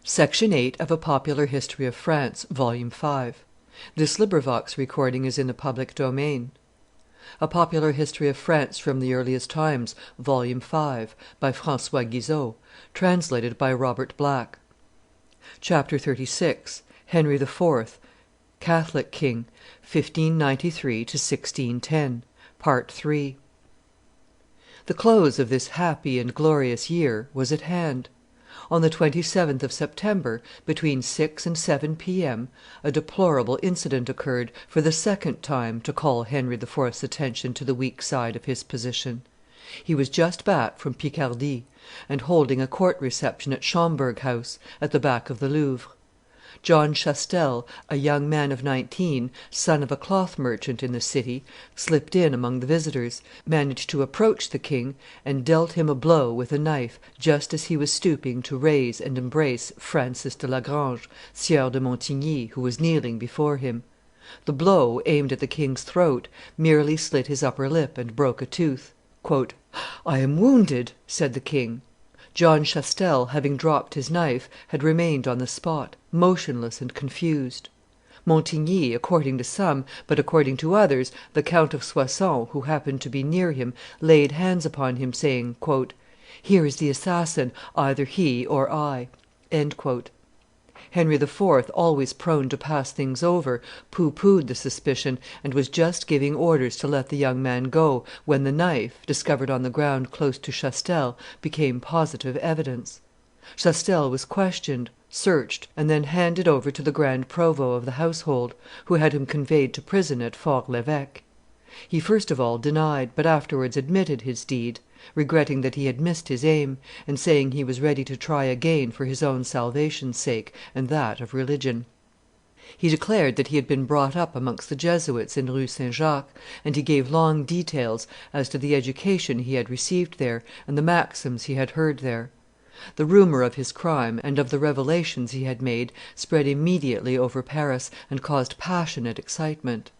Section 8 of A Popular History of France, Volume 5. This recording is in the public domain. A Popular History of France from the Earliest Times, Volume 5, by Francois Guizot, translated by Robert Black. Chapter 36. Henry IV, Catholic King, 1593 to 1610. Part 3. The close of this happy and glorious year was at hand. On the 27th of September, between 6 and 7 P.M., a deplorable incident occurred, for the second time, to call Henry IV.'s attention to the weak side of his position. He was just back from Picardy, and holding a court reception at Schomberg House, at the back of the Louvre. John Chastel, a young man of 19, son of a cloth merchant in the city, slipped in among the visitors, managed to approach the king, and dealt him a blow with a knife just as he was stooping to raise and embrace Francis de la Grange, Sieur de Montigny, who was kneeling before him. The blow, aimed at the king's throat, merely slit his upper lip and broke a tooth. "I am wounded," said the king. John Chastel, having dropped his knife, had remained on the spot, motionless and confused. Montigny, according to some, but according to others, the Count of Soissons, who happened to be near him, laid hands upon him, saying, "Here is the assassin, either he or I." Henry IV., always prone to pass things over, pooh-poohed the suspicion, and was just giving orders to let the young man go, when the knife, discovered on the ground close to Chastel, became positive evidence. Chastel was questioned, searched, and then handed over to the grand provost of the household, who had him conveyed to prison at Fort l'Eveque. He first of all denied, but afterwards admitted his deed, regretting that he had missed his aim, and saying he was ready to try again for his own salvation's sake and that of religion. He declared that he had been brought up amongst the Jesuits in Rue St. Jacques, and he gave long details as to the education he had received there and the maxims he had heard there. The rumor of his crime and of the revelations he had made spread immediately over Paris, and caused passionate excitement.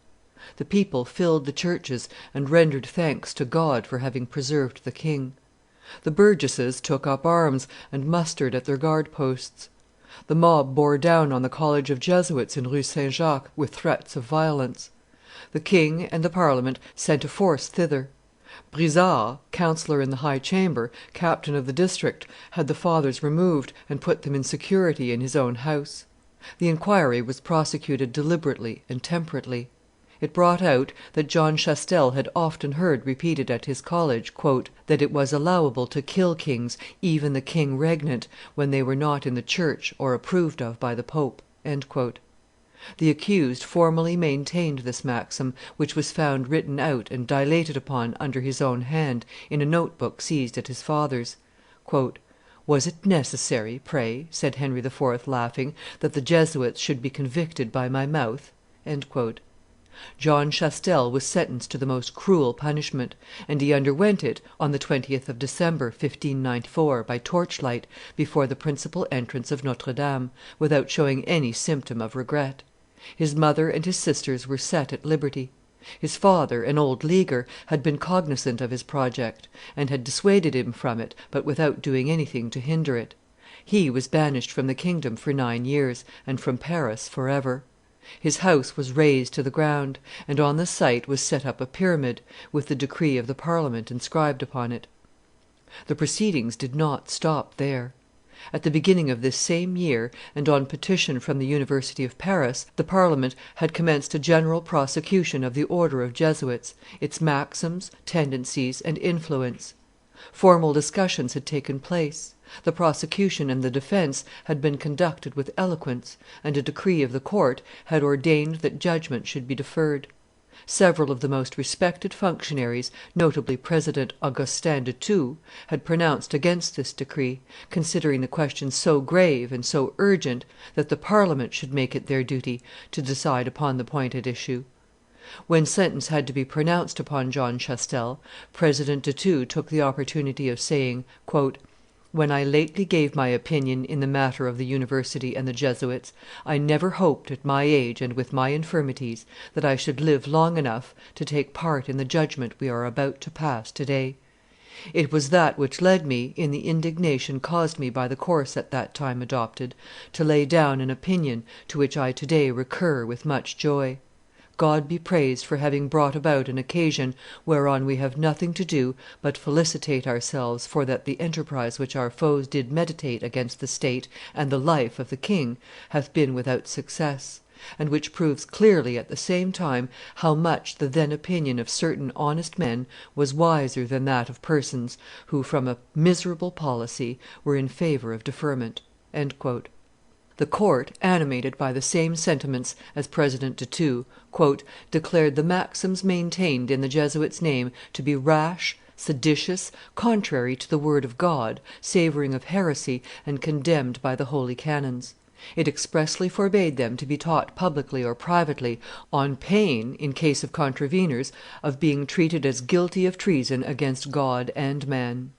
The people filled the churches and rendered thanks to God for having preserved the king. The burgesses took up arms and mustered at their guard posts. The mob bore down on the College of Jesuits in Rue St. Jacques with threats of violence. The king and the Parliament sent a force thither. Brizard, councillor in the High Chamber, captain of the district, had the fathers removed, and put them in security in his own house. The inquiry was prosecuted deliberately and temperately. It brought out that John Chastel had often heard repeated at his college "that it was allowable to kill kings, even the king regnant, when they were not in the church or approved of by the pope." The accused formally maintained this maxim, which was found written out and dilated upon under his own hand in a note book seized at his father's. "Was it necessary, pray," said Henry IV., laughing, "that the Jesuits should be convicted by my mouth?" John Chastel was sentenced to the most cruel punishment, and he underwent it on the 20th of December, 1594, by torchlight, before the principal entrance of Notre Dame, without showing any symptom of regret. His mother and his sisters were set at liberty. His father, an old Leaguer, had been cognizant of his project, and had dissuaded him from it, but without doing anything to hinder it. He was banished from the kingdom for 9 years, and from Paris forever. His house was razed to the ground, and on the site was set up a pyramid, with the decree of the Parliament inscribed upon it. The proceedings did not stop there. At the beginning of this same year, and on petition from the University of Paris, the Parliament had commenced a general prosecution of the order of Jesuits, its maxims, tendencies, and influence. Formal discussions had taken place. The prosecution and the defence had been conducted with eloquence, and a decree of the court had ordained that judgment should be deferred. Several of the most respected functionaries, notably President Augustin de Thou, had pronounced against this decree, considering the question so grave and so urgent that the Parliament should make it their duty to decide upon the point at issue. When sentence had to be pronounced upon John Chastel, President de Thou took the opportunity of saying, "When I lately gave my opinion in the matter of the University and the Jesuits, I never hoped, at my age and with my infirmities, that I should live long enough to take part in the judgment we are about to pass to day. It was that which led me, in the indignation caused me by the course at that time adopted, to lay down an opinion to which I to day recur with much joy. God be praised for having brought about an occasion whereon we have nothing to do but felicitate ourselves for that the enterprise which our foes did meditate against the state and the life of the king hath been without success, and which proves clearly at the same time how much the then opinion of certain honest men was wiser than that of persons who, from a miserable policy, were in favor of deferment." The court, animated by the same sentiments as President de Thou, "declared the maxims maintained in the Jesuits' name to be rash, seditious, contrary to the word of God, savoring of heresy, and condemned by the holy canons. It expressly forbade them to be taught publicly or privately, on pain, in case of contraveners, of being treated as guilty of treason against God and man.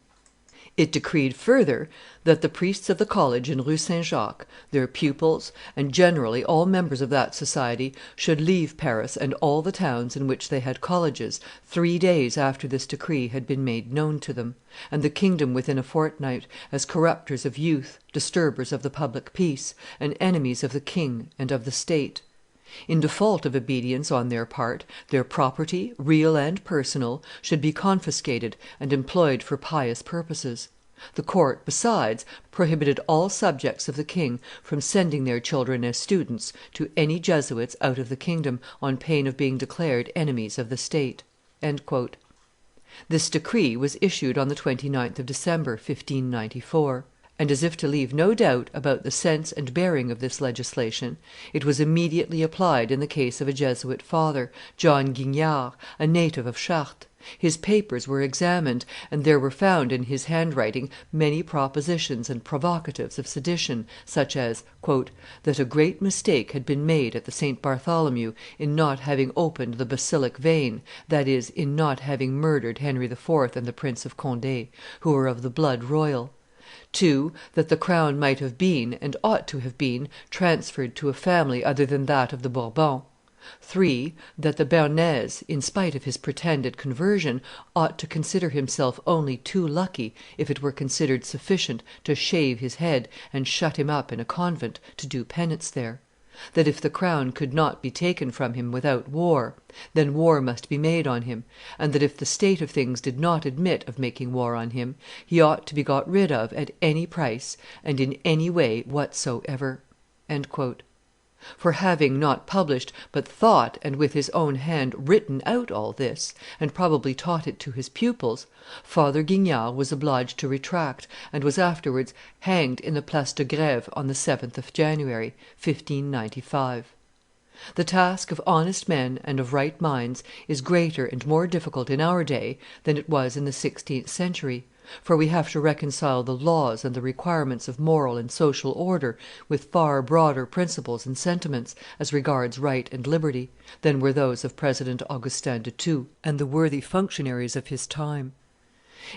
It decreed further that the priests of the college in Rue St. Jacques, their pupils, and generally all members of that society, should leave Paris and all the towns in which they had colleges 3 days after this decree had been made known to them, and the kingdom within a fortnight, as corrupters of youth, disturbers of the public peace, and enemies of the king and of the state. In default of obedience on their part, their property, real and personal, should be confiscated and employed for pious purposes. The court, besides, prohibited all subjects of the king from sending their children as students to any Jesuits out of the kingdom, on pain of being declared enemies of the state." This decree was issued on the 29th of December, 1594. And as if to leave no doubt about the sense and bearing of this legislation, it was immediately applied in the case of a Jesuit father, John Guignard, a native of Chartres. His papers were examined, and there were found in his handwriting many propositions and provocatives of sedition, such as "that a great mistake had been made at the St. Bartholomew in not having opened the basilic vein, that is, in not having murdered Henry IV. And the Prince of Conde, who were of the blood royal; 2, that the crown might have been, and ought to have been, transferred to a family other than that of the Bourbons; 3, that the Bearnese, in spite of his pretended conversion, ought to consider himself only too lucky if it were considered sufficient to shave his head and shut him up in a convent to do penance there; that if the crown could not be taken from him without war, then war must be made on him, and that if the state of things did not admit of making war on him, he ought to be got rid of at any price and in any way whatsoever." For having, not published, but thought and with his own hand written out all this, and probably taught it to his pupils, Father Guignard was obliged to retract, and was afterwards hanged in the Place de Greve on the 7th of January, 1595. The task of honest men and of right minds is greater and more difficult in our day than it was in the 16th century, for we have to reconcile the laws and the requirements of moral and social order with far broader principles and sentiments, as regards right and liberty, than were those of President Augustin de Thou and the worthy functionaries of his time.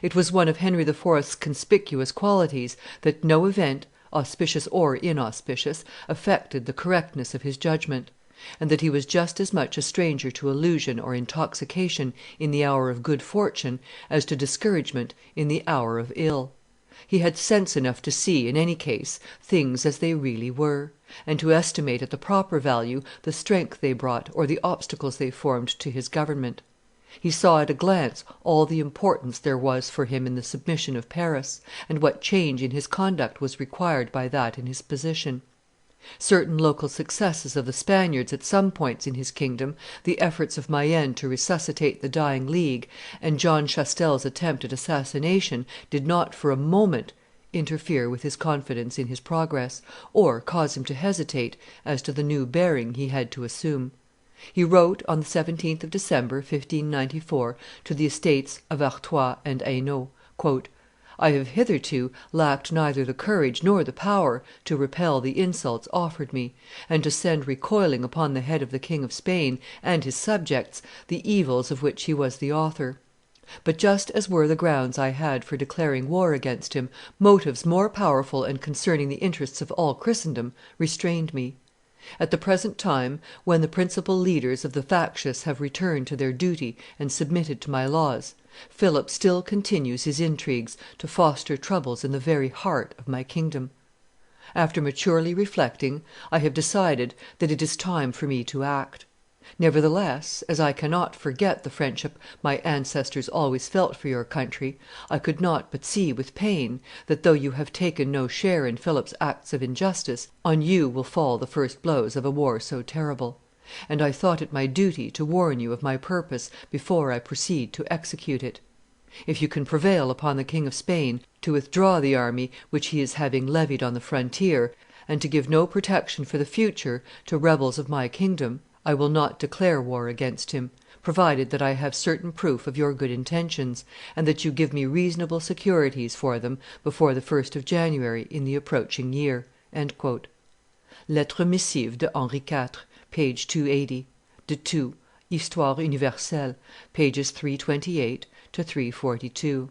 It was one of Henry IV.'s conspicuous qualities that no event, auspicious or inauspicious, affected the correctness of his judgment, and that he was just as much a stranger to illusion or intoxication in the hour of good fortune as to discouragement in the hour of ill. He had sense enough to see, in any case, things as they really were, and to estimate at the proper value the strength they brought or the obstacles they formed to his government. He saw at a glance all the importance there was for him in the submission of Paris, and what change in his conduct was required by that in his position. Certain local successes of the Spaniards at some points in his kingdom, the efforts of Mayenne to resuscitate the dying League, and John Chastel's attempt at assassination, did not for a moment interfere with his confidence in his progress, or cause him to hesitate as to the new bearing he had to assume. He wrote on the 17th of December, 1594, to the estates of Artois and Hainault, "I have hitherto lacked neither the courage nor the power to repel the insults offered me, and to send recoiling upon the head of the King of Spain and his subjects the evils of which he was the author. But just as were the grounds I had for declaring war against him, motives more powerful and concerning the interests of all Christendom restrained me. At the present time, when the principal leaders of the factious have returned to their duty and submitted to my laws, Philip still continues his intrigues to foster troubles in the very heart of my kingdom. After maturely reflecting, I have decided that it is time for me to act. Nevertheless, as I cannot forget the friendship my ancestors always felt for your country, I could not but see with pain that, though you have taken no share in Philip's acts of injustice, on you will fall the first blows of a war so terrible; and I thought it my duty to warn you of my purpose before I proceed to execute it. If you can prevail upon the King of Spain to withdraw the army which he is having levied on the frontier, and to give no protection for the future to rebels of my kingdom, I will not declare war against him, provided that I have certain proof of your good intentions, and that you give me reasonable securities for them before the 1st of January in the approaching year." Lettre missive de Henri IV, p. 280; de Thou, Histoire universelle, pp. 328 to 342.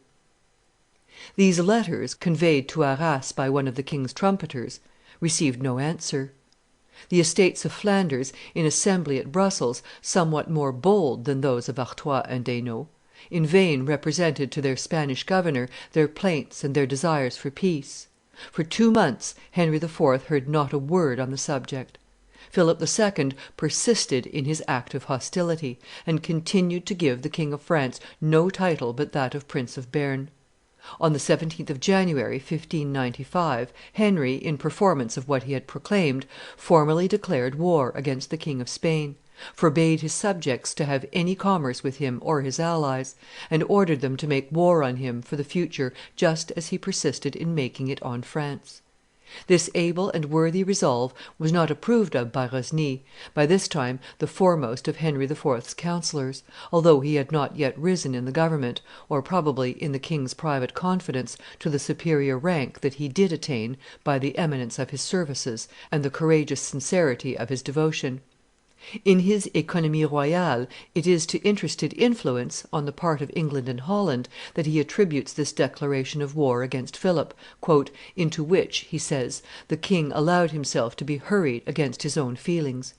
These letters, conveyed to Arras by one of the king's trumpeters, received no answer. The Estates of Flanders, in assembly at Brussels, somewhat more bold than those of Artois and Hainault, in vain represented to their Spanish governor their plaints and their desires for peace. For 2 months Henry IV. heard not a word on the subject. Philip II. persisted in his active hostility, and continued to give the King of France no title but that of Prince of Bearn. On the 17th of January, 1595, Henry, in performance of what he had proclaimed, formally declared war against the King of Spain, forbade his subjects to have any commerce with him or his allies, and ordered them to make war on him for the future just as he persisted in making it on France. This able and worthy resolve was not approved of by Rosny, by this time the foremost of Henry IV.'s councillors, although he had not yet risen in the government, or probably in the king's private confidence, to the superior rank that he did attain by the eminence of his services and the courageous sincerity of his devotion. In his Economie royale it is to interested influence, on the part of England and Holland, that he attributes this declaration of war against Philip, "into which," he says, "the king allowed himself to be hurried against his own feelings."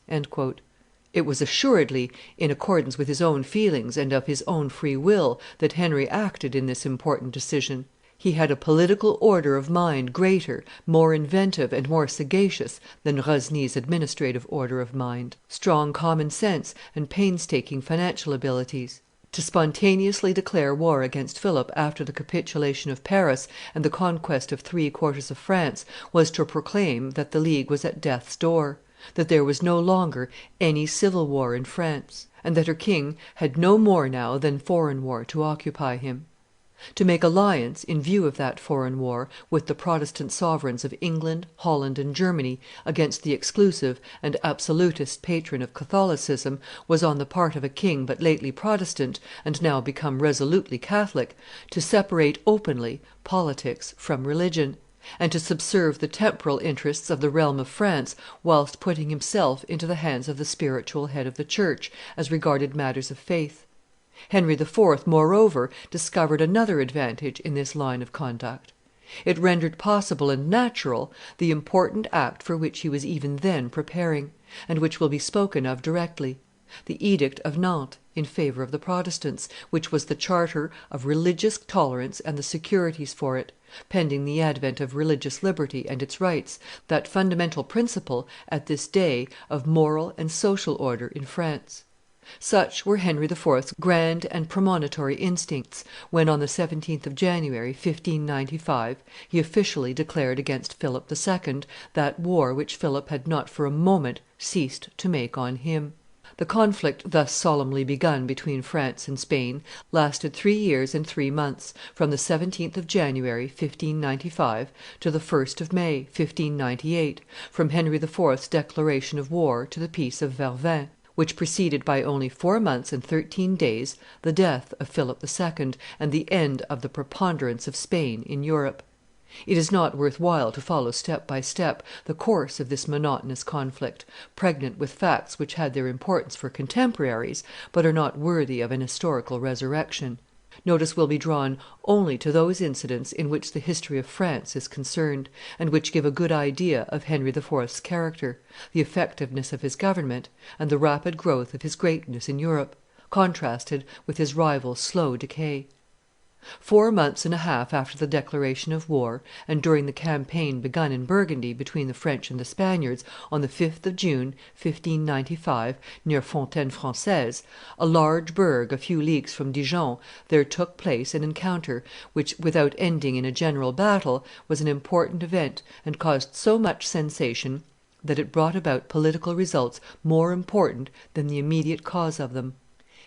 It was assuredly in accordance with his own feelings and of his own free will that Henry acted in this important decision. He had a political order of mind greater, more inventive, and more sagacious than Rosny's administrative order of mind, strong common sense, and painstaking financial abilities. To spontaneously declare war against Philip after the capitulation of Paris and the conquest of 3/4 of France was to proclaim that the League was at death's door, that there was no longer any civil war in France, and that her king had no more now than foreign war to occupy him. To make alliance, in view of that foreign war, with the Protestant sovereigns of England, Holland, and Germany against the exclusive and absolutist patron of Catholicism was, on the part of a king but lately Protestant and now become resolutely Catholic, to separate openly politics from religion, and to subserve the temporal interests of the realm of France whilst putting himself into the hands of the spiritual head of the church as regarded matters of faith. Henry IV., moreover, discovered another advantage in this line of conduct. It rendered possible and natural the important act for which he was even then preparing, and which will be spoken of directly, the Edict of Nantes in favor of the Protestants, which was the charter of religious tolerance and the securities for it, pending the advent of religious liberty and its rights, that fundamental principle, at this day, of moral and social order in France. Such were Henry IV.'s grand and premonitory instincts when, on the 17th of January, 1595, he officially declared against Philip II. That war which Philip had not for a moment ceased to make on him. The conflict thus solemnly begun between France and Spain lasted 3 years and 3 months, from the 17th of January, 1595, to the 1st of May, 1598, from Henry IV.'s declaration of war to the peace of Vervins, which preceded by only 4 months and 13 days the death of Philip II. And the end of the preponderance of Spain in Europe. It is not worth while to follow step by step the course of this monotonous conflict, pregnant with facts which had their importance for contemporaries, but are not worthy of an historical resurrection. Notice will be drawn only to those incidents in which the history of France is concerned, and which give a good idea of Henry IV.'s character, the effectiveness of his government, and the rapid growth of his greatness in Europe, contrasted with his rival's slow decay. 4 months and a half after the declaration of war, and during the campaign begun in Burgundy between the French and the Spaniards, on the 5th of June, 1595, near Fontaine Francaise, a large burgh a few leagues from Dijon, there took place an encounter which, without ending in a general battle, was an important event, and caused so much sensation that it brought about political results more important than the immediate cause of them.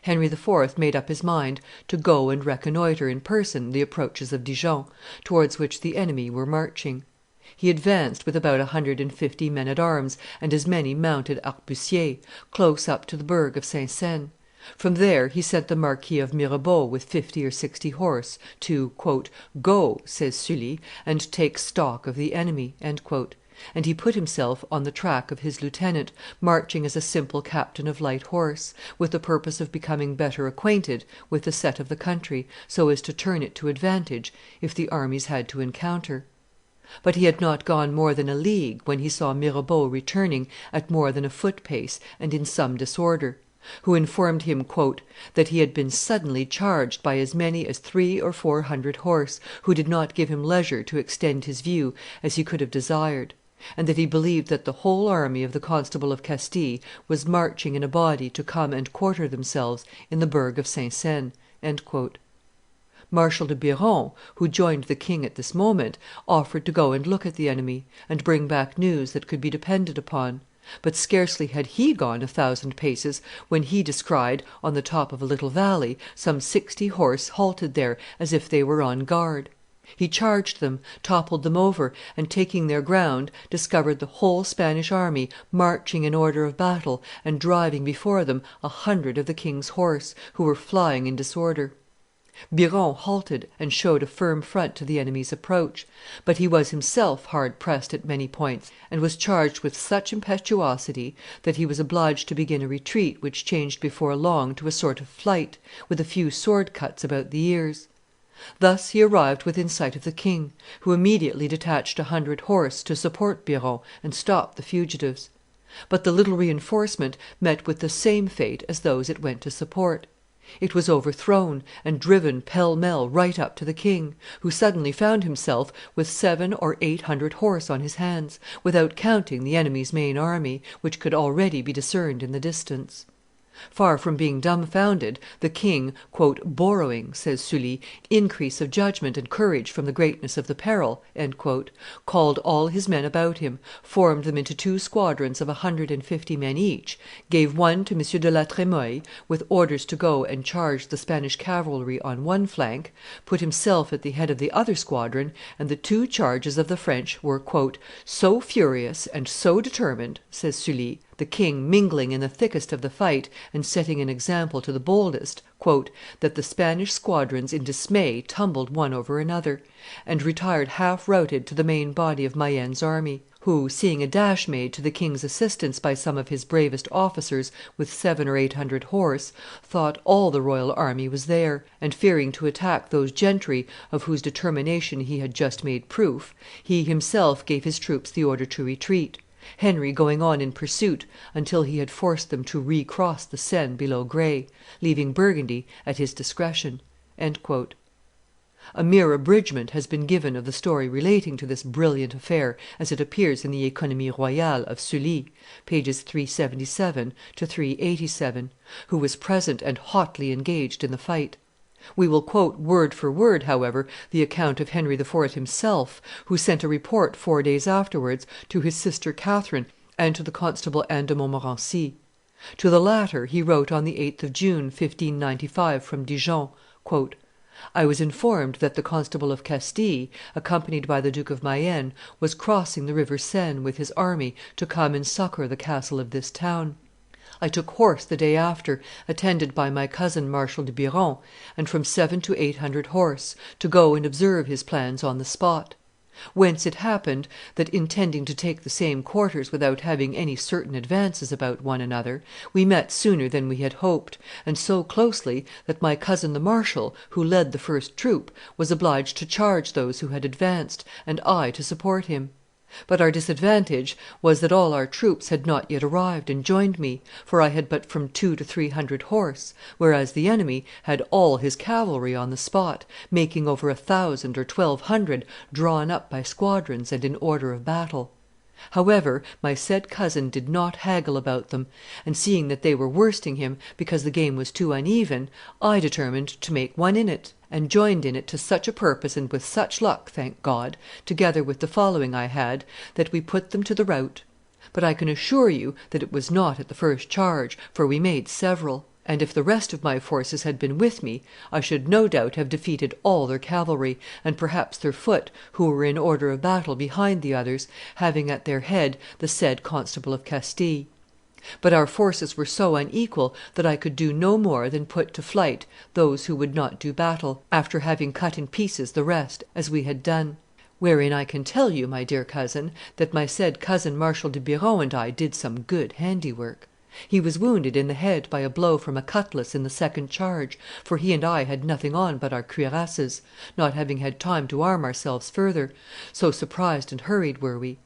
Henry IV. Made up his mind to go and reconnoitre in person the approaches of Dijon, towards which the enemy were marching. He advanced with about 150 men at arms and as many mounted arquebusiers, close up to the burgh of Saint Seine. From there he sent the Marquis of Mirabeau with 50 or 60 horse to "go," says Sully, "and take stock of the enemy," and he put himself on the track of his lieutenant, marching as a simple captain of light horse, with the purpose of becoming better acquainted with the set of the country, so as to turn it to advantage if the armies had to encounter. But he had not gone more than a league when he saw Mirabeau returning at more than a foot pace and in some disorder, who informed him "that he had been suddenly charged by as many as 300 or 400 horse, who did not give him leisure to extend his view as he could have desired, and that he believed that the whole army of the Constable of Castile was marching in a body to come and quarter themselves in the burgh of Saint Seine." Marshal de Biron, who joined the king at this moment, offered to go and look at the enemy, and bring back news that could be depended upon; but scarcely had he gone 1,000 paces when he descried, on the top of a little valley, some 60 horse halted there as if they were on guard. He charged them, toppled them over, and, taking their ground, discovered the whole Spanish army marching in order of battle and driving before them 100 of the king's horse, who were flying in disorder. Biron halted and showed a firm front to the enemy's approach; but he was himself hard pressed at many points, and was charged with such impetuosity that he was obliged to begin a retreat which changed before long to a sort of flight, with a few sword cuts about the ears. Thus he arrived within sight of the king, who immediately detached 100 horse to support Biron and stop the fugitives. But the little reinforcement met with the same fate as those it went to support. It was overthrown and driven pell mell right up to the king, who suddenly found himself with 700 or 800 horse on his hands, without counting the enemy's main army, which could already be discerned in the distance. Far from being dumbfounded, the king, "borrowing," says Sully, "increase of judgment and courage from the greatness of the peril," called all his men about him, formed them into 2 squadrons of 150 men each, gave one to M. de la Tremoille, with orders to go and charge the Spanish cavalry on one flank, put himself at the head of the other squadron, and the 2 charges of the French were "so furious and so determined," says Sully, the king mingling in the thickest of the fight and setting an example to the boldest, "that the Spanish squadrons in dismay tumbled one over another, and retired half routed to the main body of Mayenne's army, who, seeing a dash made to the king's assistance by some of his bravest officers with 700 or 800 horse, thought all the royal army was there, and, fearing to attack those gentry of whose determination he had just made proof, he himself gave his troops the order to retreat, Henry going on in pursuit until he had forced them to recross the Seine below Gray, leaving Burgundy at his discretion." A mere abridgment has been given of the story relating to this brilliant affair as it appears in the Economie royale of Sully, pp. 377 to 387, who was present and hotly engaged in the fight. We will quote word for word, however, the account of Henry IV. himself, who sent a report 4 days afterwards to his sister Catherine and to the Constable Anne de Montmorency. To the latter he wrote on the 8th of June, 1595, from Dijon, "I was informed that the Constable of Castile, accompanied by the Duke of Mayenne, was crossing the river Seine with his army to come and succour the castle of this town. I took horse the day after, attended by my cousin Marshal de Biron, and from 700 to 800 horse, to go and observe his plans on the spot. Whence it happened that, intending to take the same quarters without having any certain advances about one another, we met sooner than we had hoped, and so closely that my cousin the marshal, who led the first troop, was obliged to charge those who had advanced, and I to support him. But our disadvantage was that all our troops had not yet arrived and joined me, for I had but from 200 to 300 horse, whereas the enemy had all his cavalry on the spot, making over 1,000 or 1,200 drawn up by squadrons and in order of battle. However, my said cousin did not haggle about them, and seeing that they were worsting him because the game was too uneven, I determined to make one in it, and joined in it to such a purpose and with such luck, thank God, together with the following I had, that we put them to the rout. But I can assure you that it was not at the first charge, for we made several; and if the rest of my forces had been with me, I should no doubt have defeated all their cavalry, and perhaps their foot, who were in order of battle behind the others, having at their head the said Constable of Castile. But our forces were so unequal that I could do no more than put to flight those who would not do battle, after having cut in pieces the rest, as we had done. Wherein I can tell you, my dear cousin, that my said cousin Marshal de Biron and I did some good handiwork. He was wounded in the head by a blow from a cutlass in the second charge, for he and I had nothing on but our cuirasses, not having had time to arm ourselves further, so surprised and hurried were we.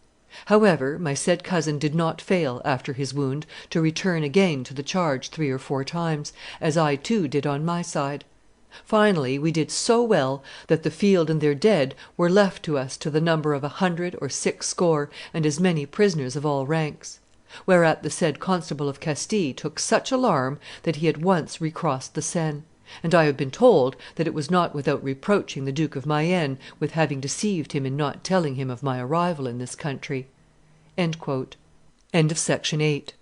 However, my said cousin did not fail, after his wound, to return again to the charge 3 or 4 times, as I too did on my side. Finally, we did so well that the field and their dead were left to us to the number of 100 or 60, and as many prisoners of all ranks. Whereat the said Constable of Castile took such alarm that he at once recrossed the Seine; and I have been told that it was not without reproaching the Duke of Mayenne with having deceived him in not telling him of my arrival in this country." End of Section 8.